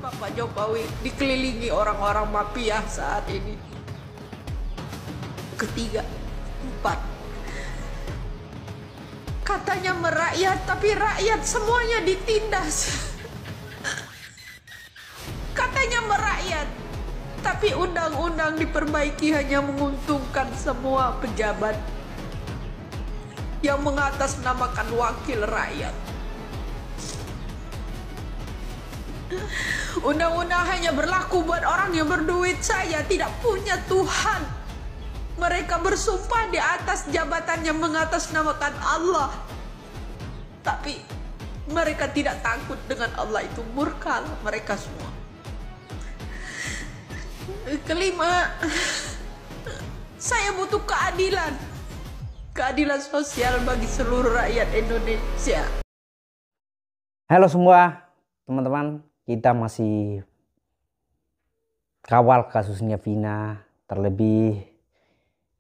Bapak Jokowi dikelilingi orang-orang mafia saat ini. Ketiga, empat. Katanya merakyat, tapi rakyat semuanya ditindas. Katanya merakyat, tapi undang-undang diperbaiki hanya menguntungkan semua pejabat yang mengatasnamakan wakil rakyat. Undang-undang hanya berlaku buat orang yang berduit saja, tidak punya Tuhan. Mereka bersumpah di atas jabatan yang mengatasnamakan Allah, tapi mereka tidak takut dengan Allah, itu murka mereka semua. Kelima, saya butuh keadilan. Keadilan sosial bagi seluruh rakyat Indonesia. Halo semua teman-teman, kita masih kawal kasusnya Vina, terlebih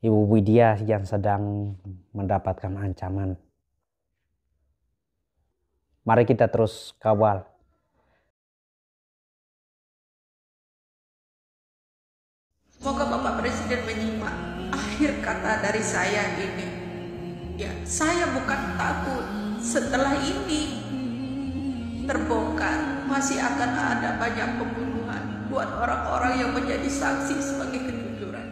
Ibu Widya yang sedang mendapatkan ancaman. Mari kita terus kawal. Semoga Bapak Presiden menyimak akhir kata dari saya ini. Ya, saya bukan takut setelah ini terbongkar masih akan ada banyak pembunuhan buat orang-orang yang menjadi saksi sebagai kejujuran.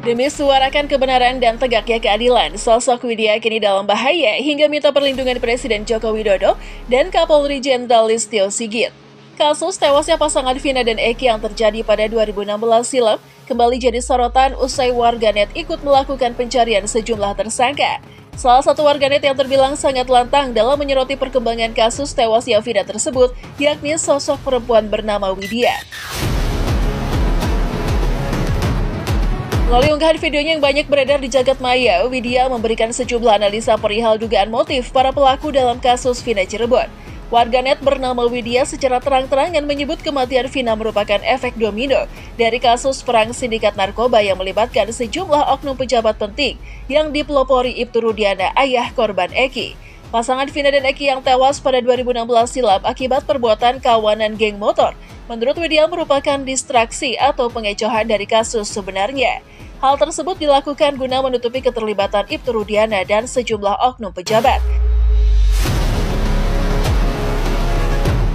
Demi suarakan kebenaran dan tegaknya keadilan, sosok Widya kini dalam bahaya hingga minta perlindungan Presiden Joko Widodo dan Kapolri Jenderal Listio Sigit. Kasus tewasnya pasangan Vina dan Eki yang terjadi pada 2016 silam kembali jadi sorotan usai warganet ikut melakukan pencarian sejumlah tersangka. Salah satu warganet yang terbilang sangat lantang dalam menyoroti perkembangan kasus tewasnya Vina tersebut, yakni sosok perempuan bernama Widya. Melalui unggahan videonya yang banyak beredar di jagat maya, Widya memberikan sejumlah analisa perihal dugaan motif para pelaku dalam kasus Vina Cirebon. Warganet bernama Widya secara terang-terangan menyebut kematian Vina merupakan efek domino dari kasus perang sindikat narkoba yang melibatkan sejumlah oknum pejabat penting yang dipelopori Ibtu Rudiana, ayah korban Eki. Pasangan Vina dan Eki yang tewas pada 2016 silam akibat perbuatan kawanan geng motor, menurut Widya merupakan distraksi atau pengecohan dari kasus sebenarnya. Hal tersebut dilakukan guna menutupi keterlibatan Ibtu Rudiana dan sejumlah oknum pejabat.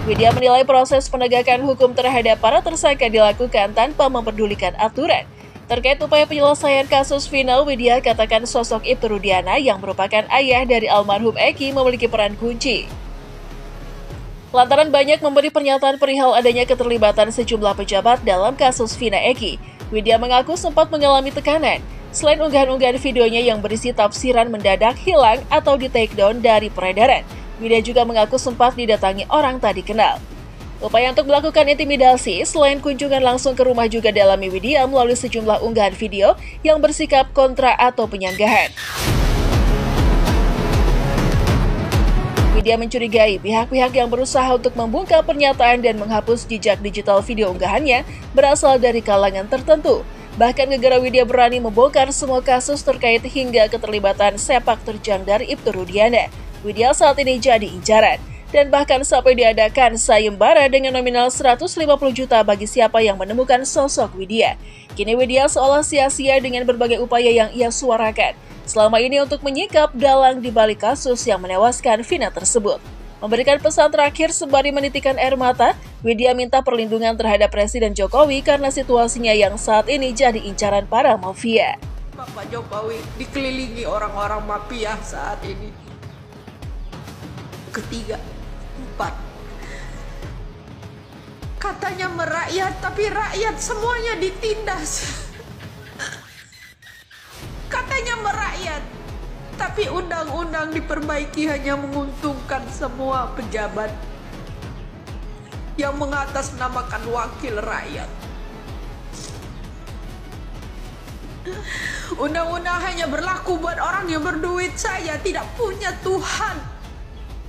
Widya menilai proses penegakan hukum terhadap para tersangka dilakukan tanpa mempedulikan aturan. Terkait upaya penyelesaian kasus Vina, Widya katakan sosok Ibtu Rudiana yang merupakan ayah dari almarhum Eki memiliki peran kunci. Lantaran banyak memberi pernyataan perihal adanya keterlibatan sejumlah pejabat dalam kasus Vina Eki, Widya mengaku sempat mengalami tekanan. Selain unggahan-unggahan videonya yang berisi tafsiran mendadak hilang atau di-take-down dari peredaran, Widya juga mengaku sempat didatangi orang tak dikenal. Upaya untuk melakukan intimidasi, selain kunjungan langsung ke rumah juga dialami Widya melalui sejumlah unggahan video yang bersikap kontra atau penyanggahan. Widya mencurigai pihak-pihak yang berusaha untuk membungkam pernyataan dan menghapus jejak digital video unggahannya berasal dari kalangan tertentu. Bahkan gegara Widya berani membongkar semua kasus terkait hingga keterlibatan sepak terjang dari Ibtu Rudiana. Widya saat ini jadi incaran, dan bahkan sampai diadakan sayembara dengan nominal 150 juta bagi siapa yang menemukan sosok Widya. Kini Widya seolah sia-sia dengan berbagai upaya yang ia suarakan selama ini untuk menyingkap dalang di balik kasus yang menewaskan Vina tersebut. Memberikan pesan terakhir sembari menitikan air mata, Widya minta perlindungan terhadap Presiden Jokowi karena situasinya yang saat ini jadi incaran para mafia. Bapak Jokowi dikelilingi orang-orang mafia saat ini. Ketiga, empat. Katanya merakyat, tapi rakyat semuanya ditindas. Katanya merakyat, tapi undang-undang diperbaiki hanya menguntungkan semua pejabat yang mengatasnamakan wakil rakyat. Undang-undang hanya berlaku buat orang yang berduit saja, tidak punya Tuhan.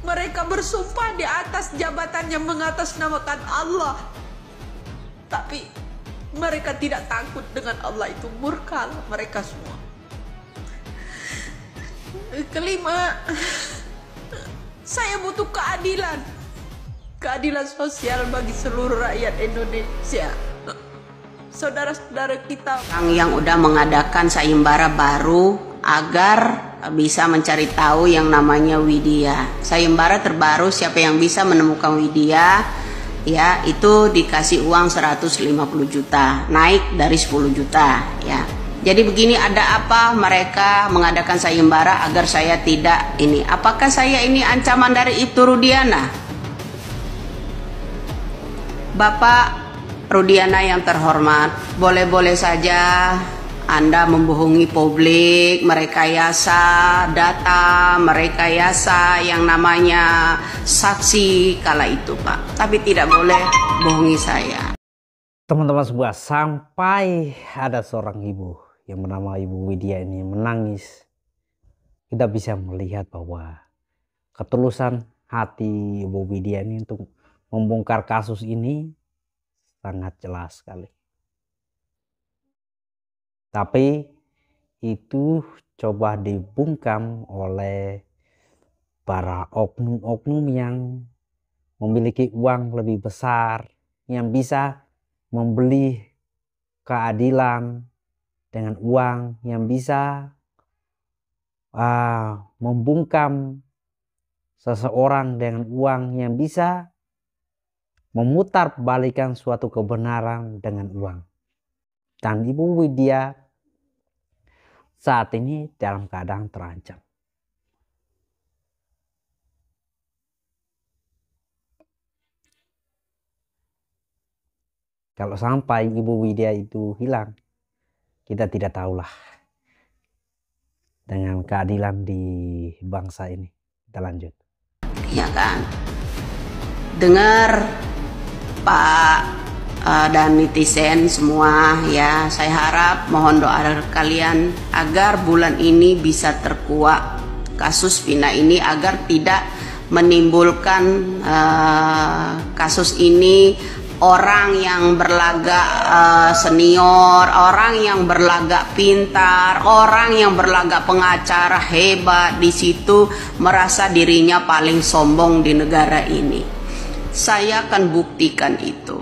Mereka bersumpah di atas jabatan yang mengatasnamakan Allah, tapi mereka tidak takut dengan Allah, itu murka mereka semua. Kelima, Saya butuh keadilan. Keadilan sosial bagi seluruh rakyat Indonesia. Saudara-saudara kita yang udah mengadakan sayembara baru agar bisa mencari tahu yang namanya Widya. Sayembara terbaru, siapa yang bisa menemukan Widya, ya itu dikasih uang 150 juta, naik dari 10 juta ya. Jadi begini, ada apa mereka mengadakan sayembara agar saya tidak ini? Apakah saya ini ancaman dari Ibtu Rudiana? Bapak Rudiana yang terhormat, boleh-boleh saja Anda membohongi publik, merekayasa data, merekayasa yang namanya saksi kala itu Pak. Tapi tidak boleh bohongi saya. Teman-teman semua, sampai ada seorang ibu yang bernama Ibu Widya ini menangis, kita bisa melihat bahwa ketulusan hati Ibu Widya ini untuk membongkar kasus ini sangat jelas sekali. Tapi itu coba dibungkam oleh para oknum-oknum yang memiliki uang lebih besar, yang bisa membeli keadilan dengan uang, yang bisa membungkam seseorang dengan uang, yang bisa memutar balikan suatu kebenaran dengan uang. Dan Ibu Widya saat ini dalam keadaan terancam. Kalau sampai Ibu Widya itu hilang, kita tidak tahulah dengan keadilan di bangsa ini. Kita lanjut. Ya kan, dengar Pak dan netizen semua ya, saya harap mohon doa dari kalian agar bulan ini bisa terkuak kasus Vina ini, agar tidak menimbulkan kasus ini orang yang berlagak senior, orang yang berlagak pintar, orang yang berlagak pengacara hebat di situ merasa dirinya paling sombong di negara ini. Saya akan buktikan itu.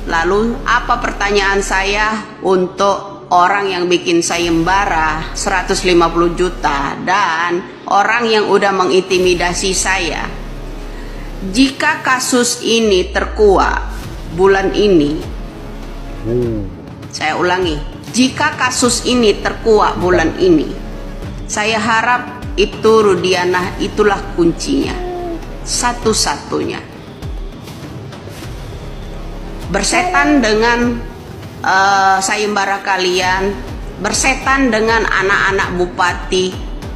Lalu apa pertanyaan saya untuk orang yang bikin sayembara 150 juta dan orang yang udah mengintimidasi saya? Jika kasus ini terkuak bulan ini, saya ulangi, jika kasus ini terkuak bulan ini, saya harap Ibtu Rudiana itulah kuncinya, satu-satunya. Bersetan dengan sayembara kalian, bersetan dengan anak-anak bupati,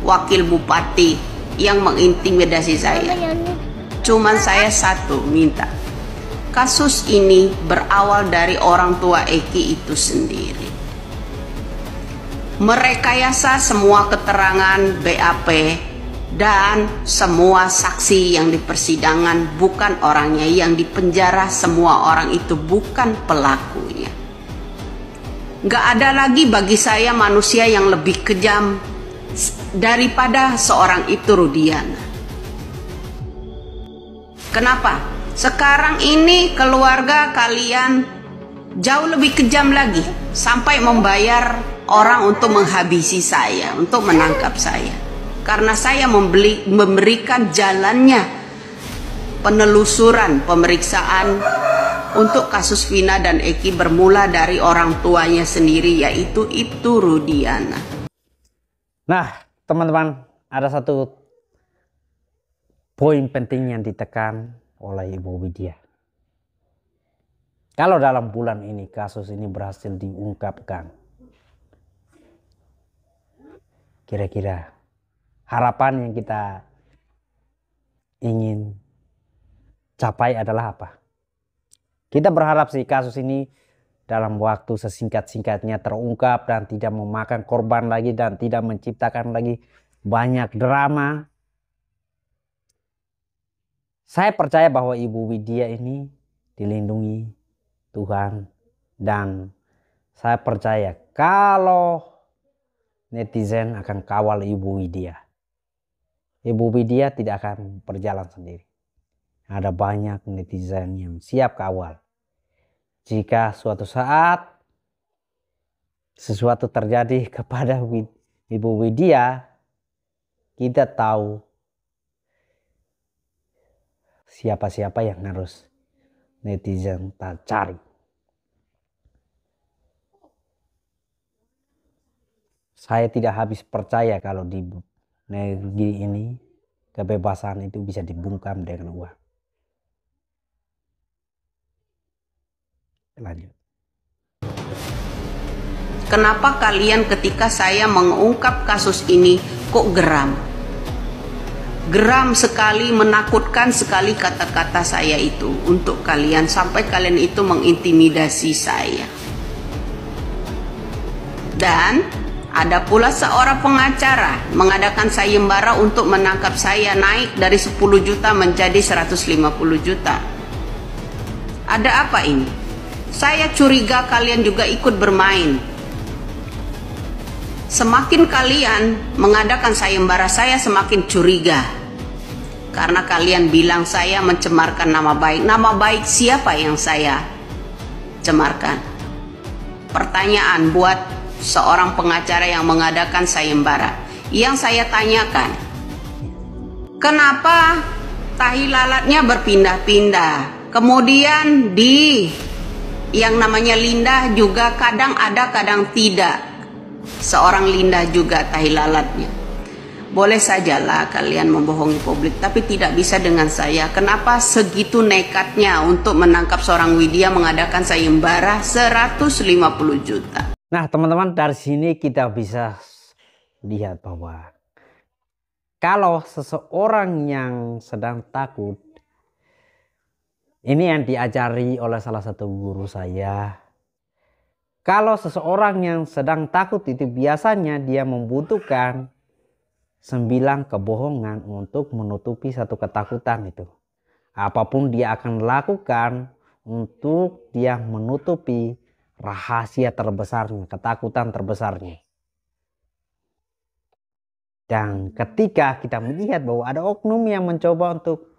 wakil bupati yang mengintimidasi saya. Cuman saya satu minta, kasus ini berawal dari orang tua Eki itu sendiri. Merekayasa semua keterangan BAP dan semua saksi yang di persidangan bukan orangnya, yang di penjara semua orang itu bukan pelakunya. Gak ada lagi bagi saya manusia yang lebih kejam daripada seorang Ibtu Rudiana. Kenapa? Sekarang ini keluarga kalian jauh lebih kejam lagi, sampai membayar orang untuk menghabisi saya, untuk menangkap saya. Karena saya memberikan jalannya penelusuran pemeriksaan untuk kasus Vina dan Eki bermula dari orang tuanya sendiri, yaitu Ibtu Rudiana. Nah, teman-teman, ada satu poin penting yang ditekan oleh Ibu Widya. Kalau dalam bulan ini kasus ini berhasil diungkapkan, kira-kira harapan yang kita ingin capai adalah apa? Kita berharap sih kasus ini dalam waktu sesingkat-singkatnya terungkap dan tidak memakan korban lagi dan tidak menciptakan lagi banyak drama. Saya percaya bahwa Ibu Widya ini dilindungi Tuhan, dan saya percaya kalau netizen akan kawal Ibu Widya. Ibu Widya tidak akan berjalan sendiri. Ada banyak netizen yang siap kawal. Jika suatu saat sesuatu terjadi kepada Ibu Widya, kita tahu siapa-siapa yang harus netizen tak cari. Saya tidak habis percaya kalau di negeri ini kebebasan itu bisa dibungkam dengan uang. Lanjut. Kenapa kalian ketika saya mengungkap kasus ini kok geram? Geram sekali, menakutkan sekali kata-kata saya itu untuk kalian, sampai kalian itu mengintimidasi saya. Dan ada pula seorang pengacara mengadakan sayembara untuk menangkap saya, naik dari 10 juta menjadi 150 juta. Ada apa ini? Saya curiga kalian juga ikut bermain. Semakin kalian mengadakan sayembara, saya semakin curiga. Karena kalian bilang saya mencemarkan nama baik. Nama baik siapa yang saya cemarkan? Pertanyaan buat seorang pengacara yang mengadakan sayembara. Yang saya tanyakan, kenapa tahi lalatnya berpindah-pindah? Kemudian di yang namanya Linda juga kadang ada, kadang tidak. Seorang Linda juga tahi lalatnya. Boleh sajalah kalian membohongi publik, tapi tidak bisa dengan saya. Kenapa segitu nekatnya untuk menangkap seorang Widya, mengadakan sayembara 150 juta? Nah teman-teman, dari sini kita bisa lihat bahwa kalau seseorang yang sedang takut, ini yang diajari oleh salah satu guru saya. Kalau seseorang yang sedang takut itu biasanya dia membutuhkan 9 kebohongan untuk menutupi satu ketakutan itu. Apapun dia akan lakukan untuk dia menutupi rahasia terbesarnya, ketakutan terbesarnya. Dan ketika kita melihat bahwa ada oknum yang mencoba untuk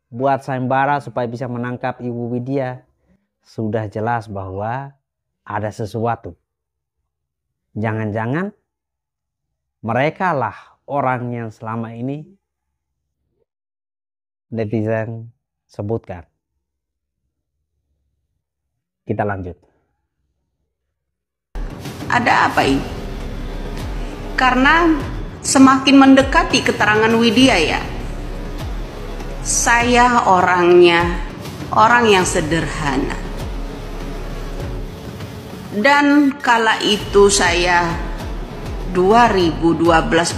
buat sayembara supaya bisa menangkap Ibu Widya, sudah jelas bahwa ada sesuatu. Jangan-jangan mereka lah orang yang selama ini netizen sebutkan. Kita lanjut. Ada apa ini? Karena semakin mendekati keterangan Widya ya, saya orangnya orang yang sederhana. Dan kala itu saya 2012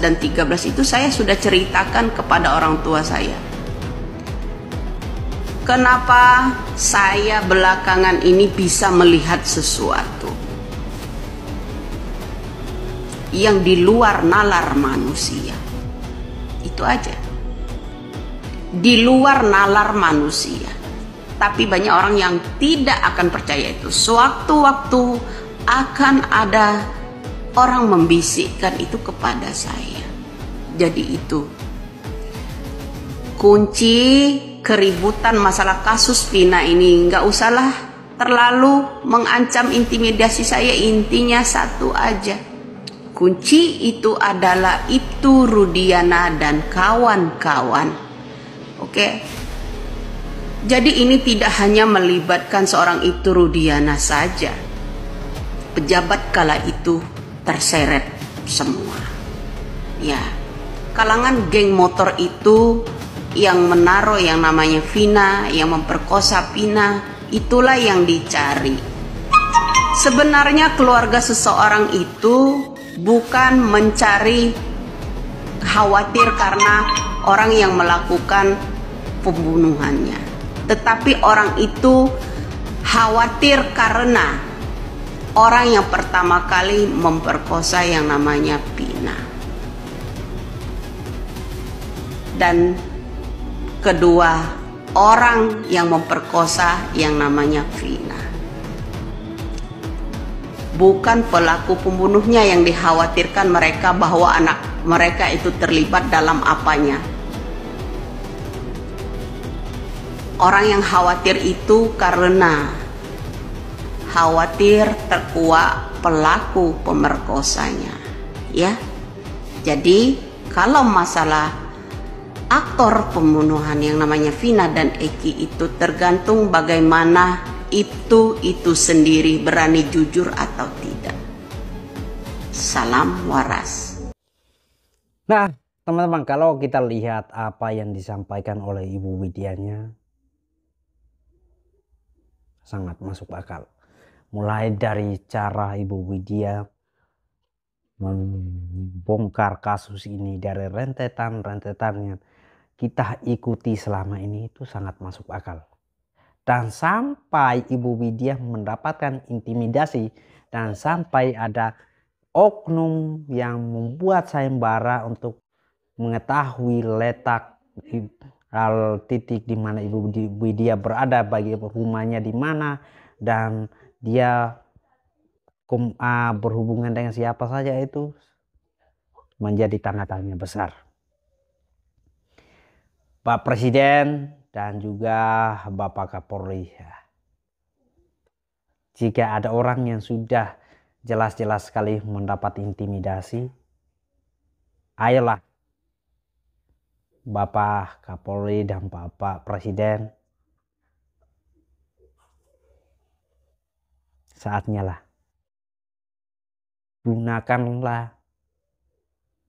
dan 13 itu saya sudah ceritakan kepada orang tua saya. Kenapa saya belakangan ini bisa melihat sesuatu yang di luar nalar manusia. Itu aja. Di luar nalar manusia. Tapi banyak orang yang tidak akan percaya itu. Sewaktu-waktu akan ada orang membisikkan itu kepada saya. Jadi itu kunci keributan masalah kasus Vina ini. Nggak usahlah terlalu mengancam intimidasi saya. Intinya satu aja. Kunci itu adalah Ibtu Rudiana dan kawan-kawan. Oke. Jadi ini tidak hanya melibatkan seorang Ibtu Rudiana saja. Pejabat kala itu terseret semua. Ya, kalangan geng motor itu yang menaruh yang namanya Vina, yang memperkosa Vina, itulah yang dicari. Sebenarnya keluarga seseorang itu bukan mencari khawatir karena orang yang melakukan pembunuhannya. Tetapi orang itu khawatir karena orang yang pertama kali memperkosa yang namanya Vina. Dan kedua, orang yang memperkosa yang namanya Vina. Bukan pelaku pembunuhnya yang dikhawatirkan mereka bahwa anak mereka itu terlibat dalam apanya. Orang yang khawatir itu karena khawatir terkuak pelaku pemerkosanya, ya. Jadi kalau masalah aktor pembunuhan yang namanya Vina dan Eki itu tergantung bagaimana itu sendiri berani jujur atau tidak. Salam waras. Nah, teman-teman, kalau kita lihat apa yang disampaikan oleh Ibu Widianya sangat masuk akal. Mulai dari cara Ibu Widya membongkar kasus ini dari rentetan yang kita ikuti selama ini itu sangat masuk akal. Dan sampai Ibu Widya mendapatkan intimidasi dan sampai ada oknum yang membuat sayembara untuk mengetahui letak titik di mana Ibu Widya berada, bagi rumahnya di mana, dan dia berhubungan dengan siapa saja, itu menjadi tanda tanya besar. Pak Presiden dan juga Bapak Kapolri, jika ada orang yang sudah jelas-jelas sekali mendapat intimidasi, ayolah Bapak Kapolri dan Bapak Presiden, saatnya lah gunakanlah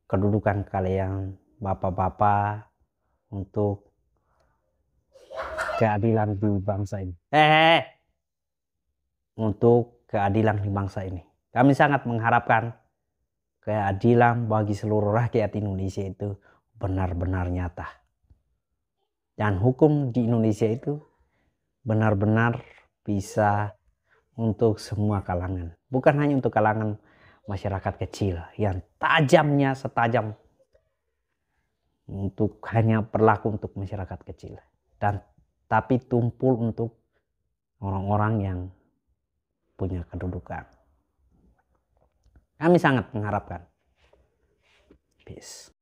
kedudukan kalian bapak-bapak untuk keadilan di bangsa ini. Untuk keadilan di bangsa ini. Kami sangat mengharapkan keadilan bagi seluruh rakyat Indonesia itu benar-benar nyata. Dan hukum di Indonesia itu benar-benar bisa untuk semua kalangan. Bukan hanya untuk kalangan masyarakat kecil yang tajamnya setajam, untuk hanya berlaku untuk masyarakat kecil, dan tapi tumpul untuk orang-orang yang punya kedudukan. Kami sangat mengharapkan. Peace.